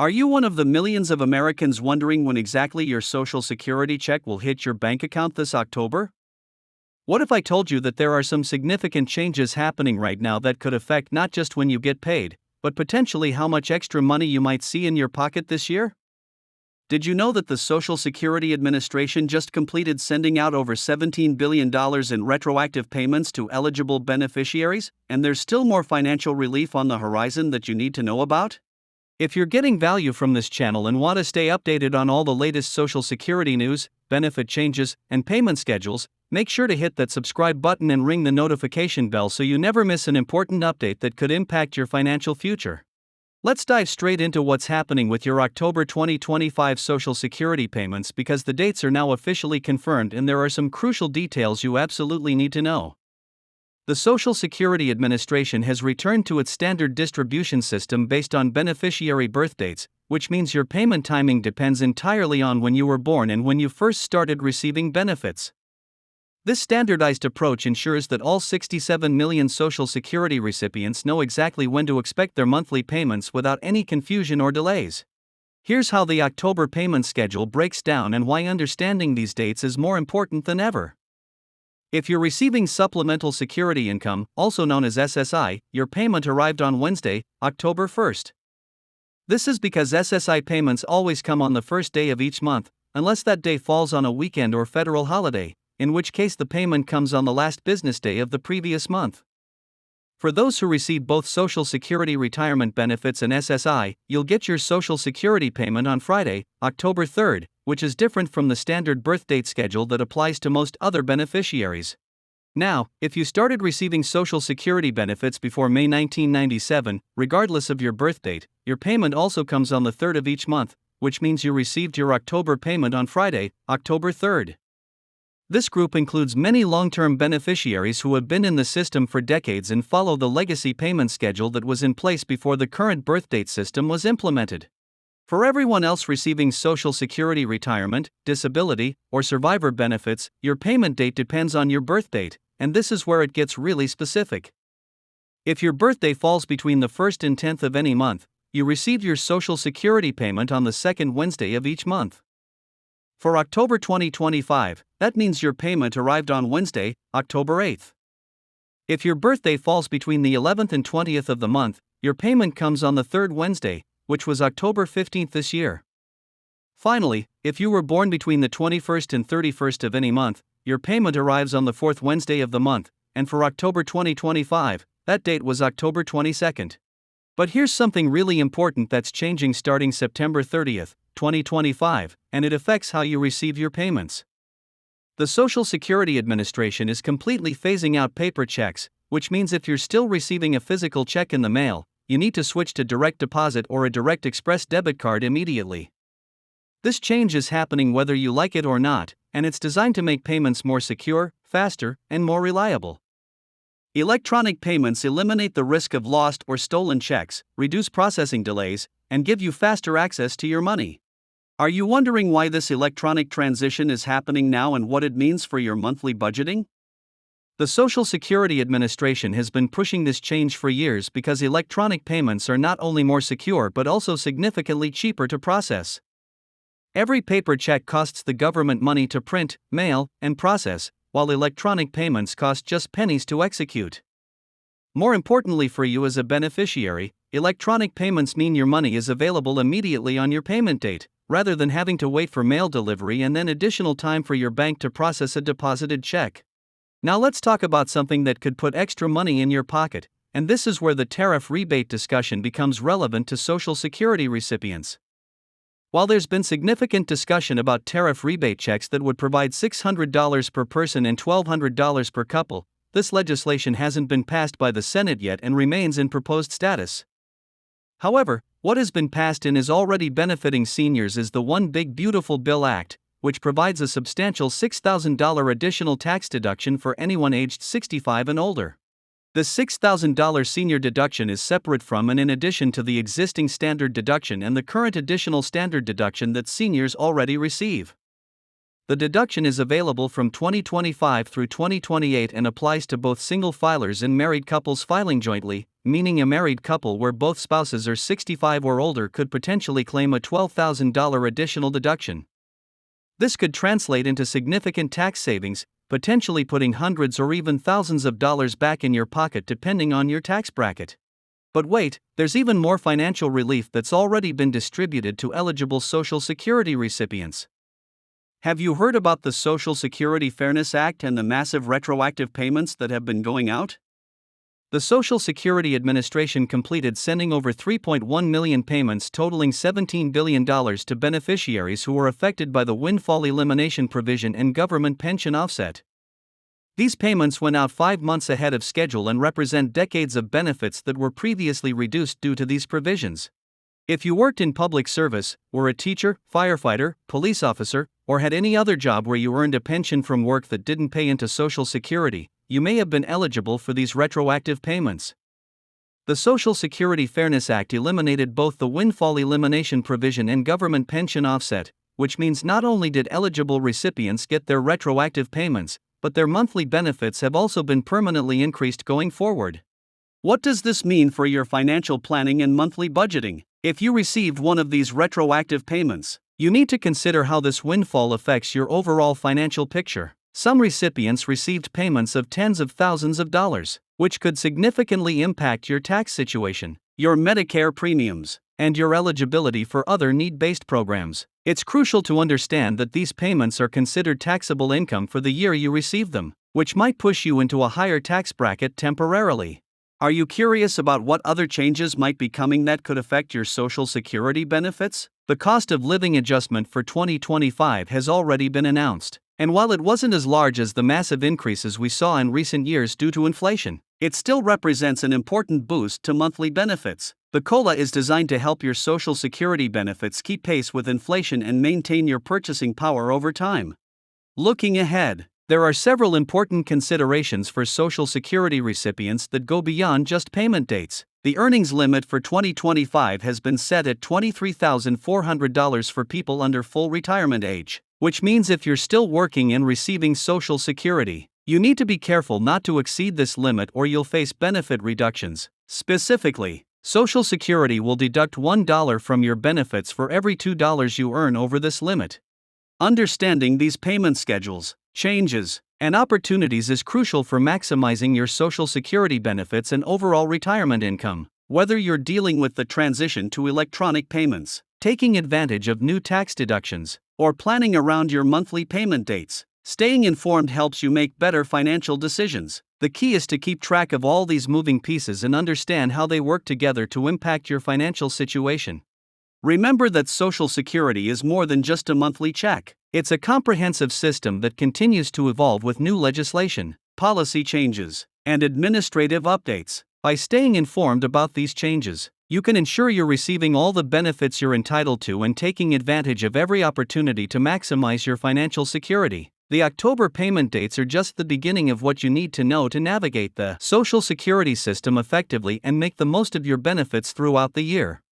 Are you one of the millions of Americans wondering when exactly your Social Security check will hit your bank account this October? What if I told you that there are some significant changes happening right now that could affect not just when you get paid, but potentially how much extra money you might see in your pocket this year? Did you know that the Social Security Administration just completed sending out over $17 billion in retroactive payments to eligible beneficiaries, and there's still more financial relief on the horizon that you need to know about? If you're getting value from this channel and want to stay updated on all the latest Social Security news, benefit changes, and payment schedules, make sure to hit that subscribe button and ring the notification bell so you never miss an important update that could impact your financial future. Let's dive straight into what's happening with your October 2025 Social Security payments because the dates are now officially confirmed and there are some crucial details you absolutely need to know. The Social Security Administration has returned to its standard distribution system based on beneficiary birth dates, which means your payment timing depends entirely on when you were born and when you first started receiving benefits. This standardized approach ensures that all 67 million Social Security recipients know exactly when to expect their monthly payments without any confusion or delays. Here's how the October payment schedule breaks down and why understanding these dates is more important than ever. If you're receiving Supplemental Security Income, also known as SSI, your payment arrived on Wednesday, October 1st. This is because SSI payments always come on the first day of each month, unless that day falls on a weekend or federal holiday, in which case the payment comes on the last business day of the previous month. For those who receive both Social Security retirement benefits and SSI, you'll get your Social Security payment on Friday, October 3rd, which is different from the standard birth date schedule that applies to most other beneficiaries. Now, if you started receiving Social Security benefits before May 1997, regardless of your birth date, your payment also comes on the 3rd of each month, which means you received your October payment on Friday, October 3rd. This group includes many long-term beneficiaries who have been in the system for decades and follow the legacy payment schedule that was in place before the current birth date system was implemented. For everyone else receiving Social Security retirement, disability, or survivor benefits, your payment date depends on your birth date, and this is where it gets really specific. If your birthday falls between the 1st and 10th of any month, you receive your Social Security payment on the second Wednesday of each month. For October 2025, that means your payment arrived on Wednesday, October 8th. If your birthday falls between the 11th and 20th of the month, your payment comes on the third Wednesday, which was October 15th this year. Finally, if you were born between the 21st and 31st of any month, your payment arrives on the fourth Wednesday of the month, and for October 2025, that date was October 22nd. But here's something really important that's changing starting September 30th, 2025, and it affects how you receive your payments. The Social Security Administration is completely phasing out paper checks, which means if you're still receiving a physical check in the mail, you need to switch to direct deposit or a direct express debit card immediately. This change is happening whether you like it or not, and it's designed to make payments more secure, faster, and more reliable. Electronic payments eliminate the risk of lost or stolen checks, reduce processing delays, and give you faster access to your money. Are you wondering why this electronic transition is happening now and what it means for your monthly budgeting? The Social Security Administration has been pushing this change for years because electronic payments are not only more secure but also significantly cheaper to process. Every paper check costs the government money to print, mail, and process, while electronic payments cost just pennies to execute. More importantly for you as a beneficiary, electronic payments mean your money is available immediately on your payment date, rather than having to wait for mail delivery and then additional time for your bank to process a deposited check. Now let's talk about something that could put extra money in your pocket, and this is where the tariff rebate discussion becomes relevant to Social Security recipients. While there's been significant discussion about tariff rebate checks that would provide $600 per person and $1,200 per couple, this legislation hasn't been passed by the Senate yet and remains in proposed status. However, what has been passed and is already benefiting seniors is the One Big Beautiful Bill Act, which provides a substantial $6,000 additional tax deduction for anyone aged 65 and older. The $6,000 senior deduction is separate from and in addition to the existing standard deduction and the current additional standard deduction that seniors already receive. The deduction is available from 2025 through 2028 and applies to both single filers and married couples filing jointly, meaning a married couple where both spouses are 65 or older could potentially claim a $12,000 additional deduction. This could translate into significant tax savings, potentially putting hundreds or even thousands of dollars back in your pocket depending on your tax bracket. But wait, there's even more financial relief that's already been distributed to eligible Social Security recipients. Have you heard about the Social Security Fairness Act and the massive retroactive payments that have been going out? The Social Security Administration completed sending over 3.1 million payments totaling $17 billion to beneficiaries who were affected by the windfall elimination provision and government pension offset. These payments went out 5 months ahead of schedule and represent decades of benefits that were previously reduced due to these provisions. If you worked in public service, were a teacher, firefighter, police officer, or had any other job where you earned a pension from work that didn't pay into Social Security, you may have been eligible for these retroactive payments. The Social Security Fairness Act eliminated both the windfall elimination provision and government pension offset, which means not only did eligible recipients get their retroactive payments, but their monthly benefits have also been permanently increased going forward. What does this mean for your financial planning and monthly budgeting? If you received one of these retroactive payments, you need to consider how this windfall affects your overall financial picture. Some recipients received payments of tens of thousands of dollars, which could significantly impact your tax situation, your Medicare premiums, and your eligibility for other need-based programs. It's crucial to understand that these payments are considered taxable income for the year you receive them, which might push you into a higher tax bracket temporarily. Are you curious about what other changes might be coming that could affect your Social Security benefits? The cost of living adjustment for 2025 has already been announced, and while it wasn't as large as the massive increases we saw in recent years due to inflation, it still represents an important boost to monthly benefits. The COLA is designed to help your Social Security benefits keep pace with inflation and maintain your purchasing power over time. Looking ahead, there are several important considerations for Social Security recipients that go beyond just payment dates. The earnings limit for 2025 has been set at $23,400 for people under full retirement age, which means if you're still working and receiving Social Security, you need to be careful not to exceed this limit or you'll face benefit reductions. Specifically, Social Security will deduct $1 from your benefits for every $2 you earn over this limit. Understanding these payment schedules, changes, and opportunities is crucial for maximizing your Social Security benefits and overall retirement income. Whether you're dealing with the transition to electronic payments, taking advantage of new tax deductions, or planning around your monthly payment dates, staying informed helps you make better financial decisions. The key is to keep track of all these moving pieces and understand how they work together to impact your financial situation. Remember that Social Security is more than just a monthly check. It's a comprehensive system that continues to evolve with new legislation, policy changes, and administrative updates. By staying informed about these changes, you can ensure you're receiving all the benefits you're entitled to and taking advantage of every opportunity to maximize your financial security. The October payment dates are just the beginning of what you need to know to navigate the Social Security system effectively and make the most of your benefits throughout the year.